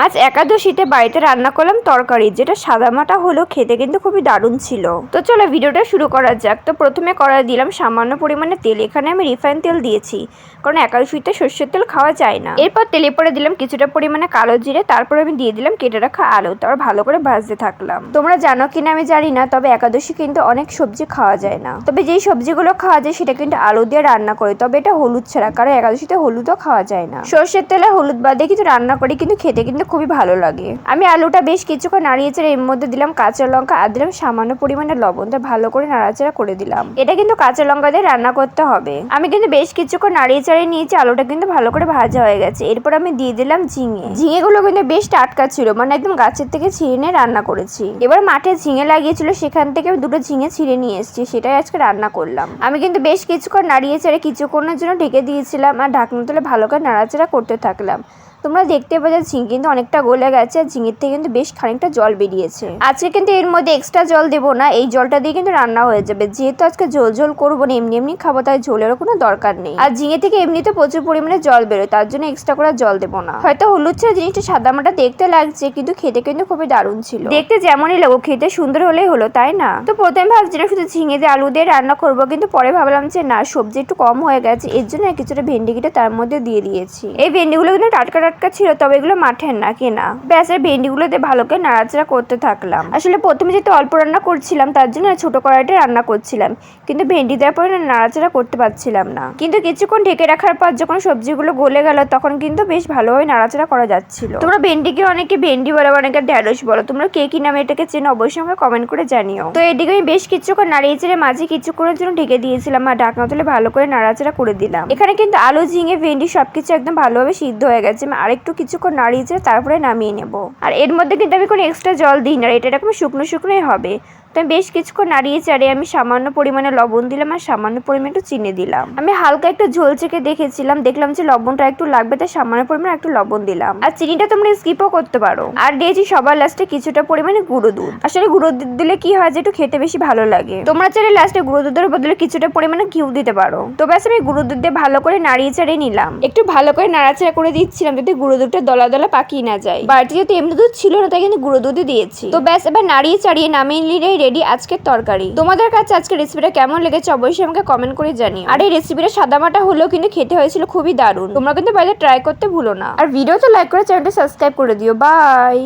আজ একাদশীতে বাড়িতে রান্না করলাম তরকারি, যেটা সাদামাটা হলেও খেতে কিন্তু খুবই দারুণ ছিল। তো চলো ভিডিওটা শুরু করা যাক। তো প্রথমে কড়াই দিলাম সামান্য পরিমাণে তেল। এখানে আমি রিফাইন তেল দিয়েছি, কারণ একাদশীতে সর্ষের তেল খাওয়া যায় না। এরপর তেলে পরে দিলাম কিছুটা পরিমাণে কালো জিরে, তারপর আমি দিয়ে দিলাম কেটে রাখা আলু। তারপর ভালো করে ভাজতে থাকলাম। তোমরা জানো কিনা আমি জানি না, তবে একাদশী কিন্তু অনেক সবজি খাওয়া যায় না। তবে যেই সবজিগুলো খাওয়া যায় সেটা কিন্তু আলু দিয়ে রান্না করি, তবে এটা হলুদ ছাড়া, কারণ একাদশীতে হলুদও খাওয়া যায় না। সর্ষের তেলে হলুদ বাদে কিন্তু রান্না করি, কিন্তু খেতে কিন্তু খুবই ভালো লাগে। আমি আলুটা বেশ কিছুক্ষণ নাড়িয়েছে, এর মধ্যে দিলাম কাঁচা লঙ্কা আর দিলাম সামান্য পরিমাণে লবণ। তো ভালো করে নাড়াচাড়া করে দিলাম। এটা কিন্তু কাঁচা লঙ্কা দিয়ে রান্না করতে হবে। আমি কিন্তু বেশ কিছুক্ষণ নাড়িয়ে চাড়িয়ে নিয়েছি, আলুটা কিন্তু ভালো করে ভাজা হয়ে গেছে। এরপর আমি দিয়ে দিলাম ঝিঙে। ঝিঙেগুলো কিন্তু বেশ টাটকা ছিল, মানে একদম গাছের থেকে ছিঁড়ে নিয়ে রান্না করেছি। এবার মাঠে ঝিঙে লাগিয়েছিল, সেখান থেকে আমি দুটো ঝিঙে ছিঁড়ে নিয়ে এসেছি, সেটাই আজকে রান্না করলাম। আমি কিন্তু বেশ কিছুক্ষণ নাড়িয়ে চাড়িয়ে কিছুক্ষণের জন্য ঢেকে দিয়েছিলাম আর ঢাকনা তুলে ভালো করে নাড়াচাড়া করতে থাকলাম। তোমরা দেখতে পাচ্ছ ঝিঙে কিন্তু অনেকটা গলে গেছে, আর ঝিঙের থেকে কিন্তু বেশ খানিকটা জল বেরিয়েছে। আজকে কিন্তু এর মধ্যে এক্সট্রা জল দেবো না, এই জলটা দিয়ে কিন্তু রান্না হয়ে যাবে। যেহেতু আজকে ঝোল ঝোল করবো না, এমনি এমনি খাবো, তাই ঝোলেরও কোনো দরকার নেই। আর ঝিঙে থেকে এমনিতে প্রচুর পরিমাণে জল বেরোয়, তার জন্য এক্সট্রা করে জল দেবো না। হয়তো হলুদ ছাড়া জিনিসটা সাদামাটা দেখতে লাগছে, কিন্তু খেতে কিন্তু খুবই দারুণ ছিল। দেখতে যেমনই লাগো, খেতে সুন্দর হলেই হলো, তাই না? তো প্রথমে ভাবছিলাম শুধু ঝিঙে দিয়ে আলু দিয়ে রান্না করবো, কিন্তু পরে ভাবলাম যে না, সবজি একটু কম হয়ে গেছে, এর জন্য কিছুটা ভেন্ডি কেটে তার মধ্যে দিয়ে দিয়েছি। এই ভেন্ডিগুলো কিন্তু টাটকা টাটকা ছিল, তবে এগুলো মাঠের না, কেনা। ব্যাস ভেন্ডিগুলো দিয়ে ভালো করে নাড়াচাড়া করতে থাকলাম। আসলে প্রথমে যেহেতু অল্প রান্না করছিলাম, তার জন্য ছোট কড়াইতে রান্না করছিলাম, কিন্তু ভেন্ডি দেওয়ার পরে নাড়াচাড়া করতে পারছিলাম না। কিন্তু কিছুক্ষণ ঢেকে রাখার পর যখন সবজিগুলো গলে গেল, তখন কিন্তু বেশ ভালোভাবে নাড়াচাড়া করা যাচ্ছিল। তোমরা ভেন্ডিকে অনেকে ভেন্ডি বলো, অনেকে ঢেঁড়স বলো, তোমরা কে কি নামে এটাকে চেনো অবশ্যই আমাকে কমেন্ট করে জানিও। তো এদিকে আমি বেশ কিছুক্ষণ নাড়িয়ে চেড়ে মাঝে কিছুক্ষণের জন্য ঢেকে দিয়েছিলাম আর ঢাকনা তুলে ভালো করে নাড়াচাড়া করে দিলাম। এখানে কিন্তু আলু, ঝিঙে, ভেন্ডি সবকিছু একদম ভালোভাবে সিদ্ধ হয়ে গেছে। আমি আরেকটু কিছুক্ষণ নাড়িয়ে তারপরে নামিয়ে নেব। আর এর মধ্যে কিন্তু আমি কোনো এক্সট্রা জল দিই না, এটা এরকম শুকনো শুকনোই হবে। তো আমি বেশ কিছুক্ষণ নাড়িয়ে চাড়িয়ে আমি সামান্য পরিমাণে লবণ দিলাম আর সামান্য পরিমাণে একটু চিনি দিলাম। আমি হালকা একটু ঝোল চেখে দেখেছিলাম, দেখলাম যে লবণটা একটু লাগবে, তাই সামান্য পরিমাণে একটু লবণ দিলাম। আর চিনিটা তোমরা স্কিপও করতে পারো। আর দিয়েছি সবার লাস্টে কিছুটা পরিমাণে গুঁড়ো দুধ। আসলে গুঁড়ো দুধ দিলে কি হয় যে একটু খেতে বেশি ভালো লাগে। তোমরা চাইলে লাস্টে গুঁড়ো দুধের বদলে কিছুটা পরিমাণে ঘিউ দিতে পারো। তো ব্যাস আমি গুঁড়ো দুধ দিয়ে ভালো করে নাড়িয়ে চাড়িয়ে নিলাম। একটু ভালো করে নাড়াচাড়া করে দিচ্ছিলাম, যাতে গুঁড়ো দুধটা দলা দলা পাকিয়ে না যায়। বাড়িতে যেহেতু এমনি দুধ ছিল না, তাই কিন্তু গুঁড়ো দুধই দিয়েছি। তো ব্যাস এবার নাড়িয়ে চাড়িয়ে নামিয়ে নিলেই রেডি আজকের তরকারি। তোমাদের কাছে আজকে রেসিপিটা কেমন লেগেছে অবশ্যই আমাকে কমেন্ট করে জানিও। আর এই রেসিপিটা সাদামাটা হলেও কিন্তু খেতে হয়েছিল খুবই দারুণ। তোমরা কিন্তু বাইরে ট্রাই করতে ভুলো না। আর ভিডিওতে লাইক করে চ্যানেলটা সাবস্ক্রাইব করে দিও। বাই।